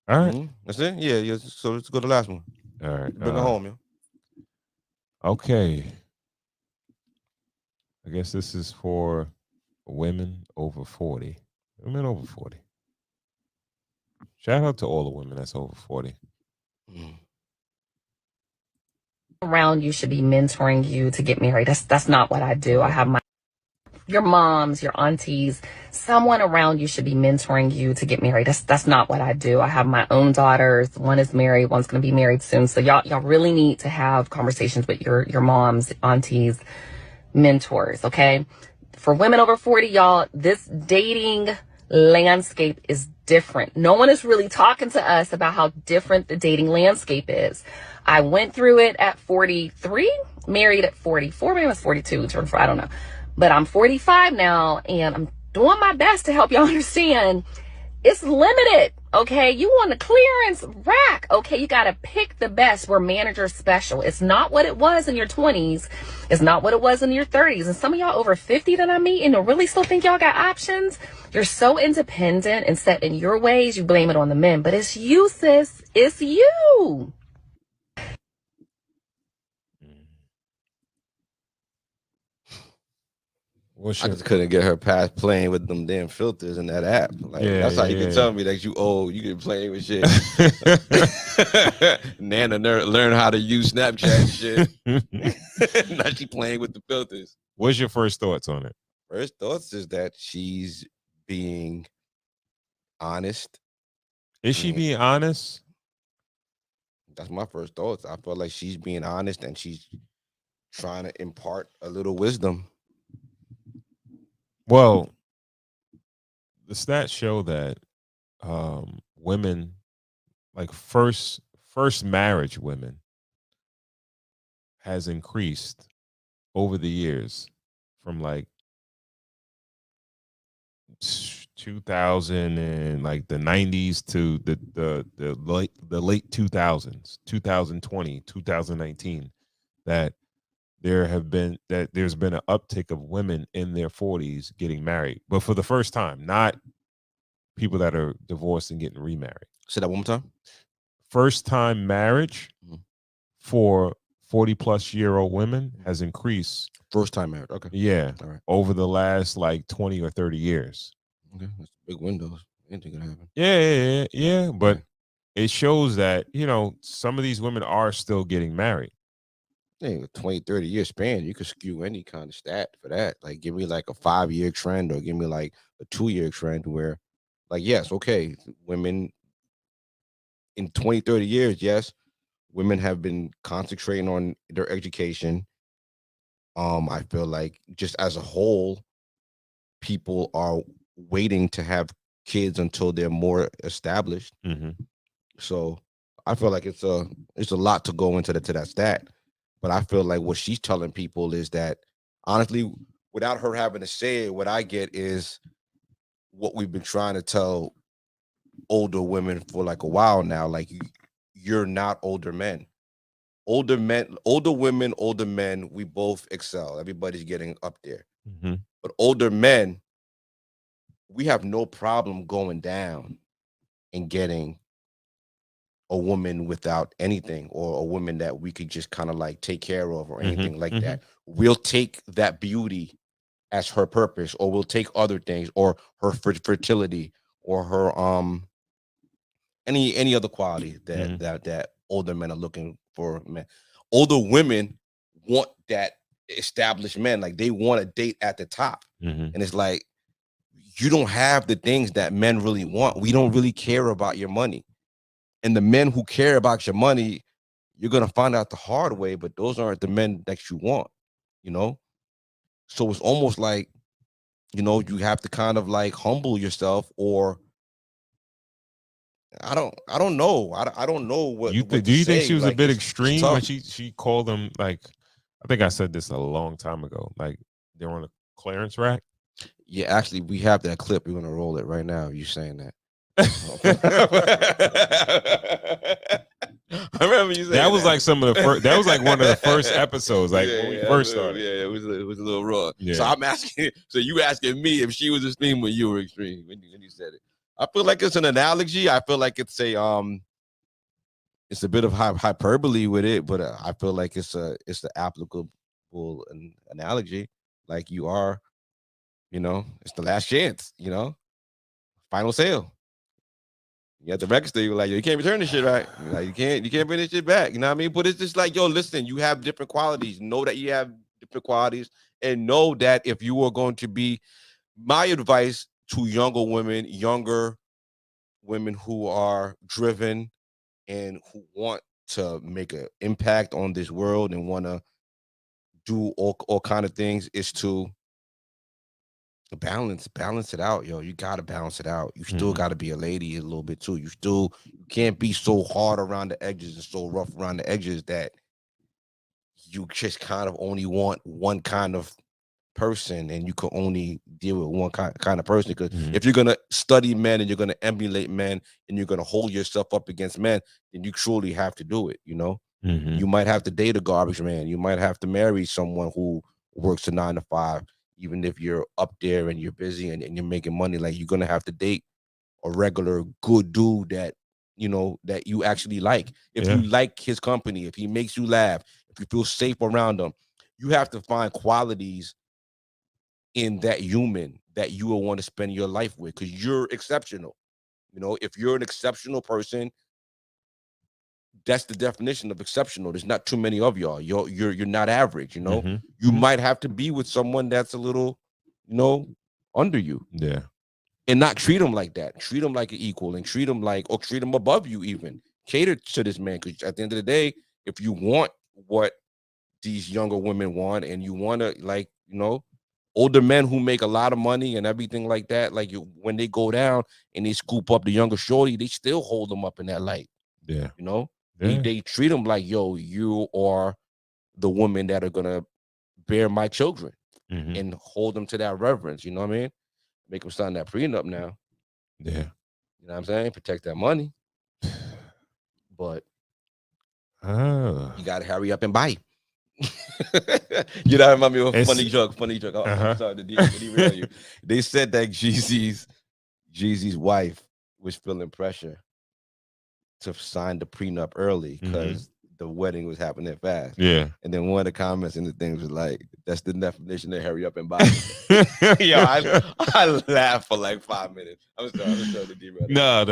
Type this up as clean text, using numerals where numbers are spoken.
All right. That's it. Yeah. So let's go to the last one. All right. Bring it home, yo. Okay. I guess this is for women over 40. Women over 40. Shout out to all the women that's over 40. Mm. Around you should be mentoring you to get married. That's not what I do. I have your moms, your aunties, someone around you should be mentoring you to get married. That's not what I do. I have my own daughters. One is married, one's going to be married soon. So y'all really need to have conversations with your moms, aunties, mentors, okay? For women over 40, y'all, this dating landscape is different. No one is really talking to us about how different the dating landscape is. I went through it at 43, married at 44, maybe I was 42, turned 4, I don't know. But I'm 45 now, and I'm doing my best to help y'all understand it's limited, okay? You want a clearance rack, okay? You got to pick the best. We're manager special. It's not what it was in your 20s. It's not what it was in your 30s. And some of y'all over 50 that I meet and really still think y'all got options. You're so independent and set in your ways, you blame it on the men. But it's you, sis. It's you. I just couldn't get her past playing with them damn filters in that app. Like that's how you can tell me that you old. You can play with shit. Nana learn how to use Snapchat and shit. Now she playing with the filters. What's your first thoughts on it? First thoughts is that she's being honest. Is she being honest? That's my first thoughts. I feel like she's being honest and she's trying to impart a little wisdom. Well, the stats show that women, like first marriage women, has increased over the years from like 2000 and like the 90s to the late 2000s, 2020, 2019, that there's been an uptick of women in their 40s getting married, but for the first time, not people that are divorced and getting remarried. Say that one more time. First time marriage for 40 plus year old women has increased. First time marriage. Okay. Yeah. All right. Over the last like 20 or 30 years. Okay. That's big windows. Anything can happen. Yeah. But it shows that, some of these women are still getting married. Yeah, 20, 30 year span, you could skew any kind of stat for that. Like, give me like a 5-year trend or give me like a 2-year trend where, like, yes, okay, women in 20, 30 years, yes, women have been concentrating on their education. I feel like just as a whole, people are waiting to have kids until they're more established. Mm-hmm. So I feel like it's a lot to go into to that stat. But I feel like what she's telling people is that, honestly, without her having to say it, what I get is what we've been trying to tell older women for like a while now. Like, you're not older men. Older women, older men, we both excel. Everybody's getting up there. Mm-hmm. But older men, we have no problem going down and getting a woman without anything, or a woman that we could just kind of like take care of or anything like that. We'll take that beauty as her purpose, or we'll take other things, or her fertility, or her any other quality that older men are looking for. Men, older women want that established men. Like, they want to date at the top. And it's like, you don't have the things that men really want. We don't really care about your money. And the men who care about your money, you're going to find out the hard way, but those aren't the men that you want, So it's almost like, you have to kind of like humble yourself, or I don't know. I don't know what do you think she was like, a bit extreme when she called them, like, I think I said this a long time ago, like they're on a clearance rack? Yeah, actually, we have that clip. We're going to roll it right now. You saying that. I remember you saying that was like some of the first. That was like one of the first episodes, like when we first started. Yeah, it was a little raw. Yeah. So I'm asking. So you asking me if she was extreme when you were extreme when you said it? I feel like it's an analogy. I feel like it's a bit of hyperbole with it, but I feel like it's the applicable analogy. Like you are, it's the last chance. Final sale. You at the register, you're like, yo, you can't return this shit, right? You're like, you can't bring this shit back. You know what I mean? But it's just like, yo, listen, you have different qualities. Know that you have different qualities, and know that if you are going to be, my advice to younger women who are driven and who want to make an impact on this world and want to do all kind of things is to balance it out, yo. You gotta balance it out. You still gotta be a lady a little bit too. You can't be so hard around the edges and so rough around the edges that you just kind of only want one kind of person and you can only deal with one kind of person. Because if you're gonna study men and you're gonna emulate men and you're gonna hold yourself up against men, then you truly have to do it. You might have to date a garbage man. You might have to marry someone who works a 9 to 5. Even if you're up there and you're busy and you're making money, like you're gonna have to date a regular good dude that that you actually like. If you like his company, if he makes you laugh, if you feel safe around him, you have to find qualities in that human that you will want to spend your life with, because you're exceptional. If you're an exceptional person, that's the definition of exceptional. There's not too many of y'all. You're not average. You might have to be with someone that's a little, under you. Yeah. And not treat them like that. Treat them like an equal, and treat them above you even. Cater to this man, because at the end of the day, if you want what these younger women want, and you want to older men who make a lot of money and everything like that, when they go down and they scoop up the younger shorty, they still hold them up in that light. Yeah. They treat them like, yo, you are the woman that are gonna bear my children, and hold them to that reverence. You know what I mean? Make them sign that prenup now. Yeah. You know what I'm saying? Protect that money. But you gotta hurry up and buy. You know, remind me of a funny joke. Oh, I'm sorry to derail you. They said that Jeezy's wife was feeling pressure to sign the prenup early because the wedding was happening fast. Yeah. And then one of the comments in the things was like, that's the definition of hurry up and buy. Yo, I laughed for like 5 minutes. I'm sorry to derail. No.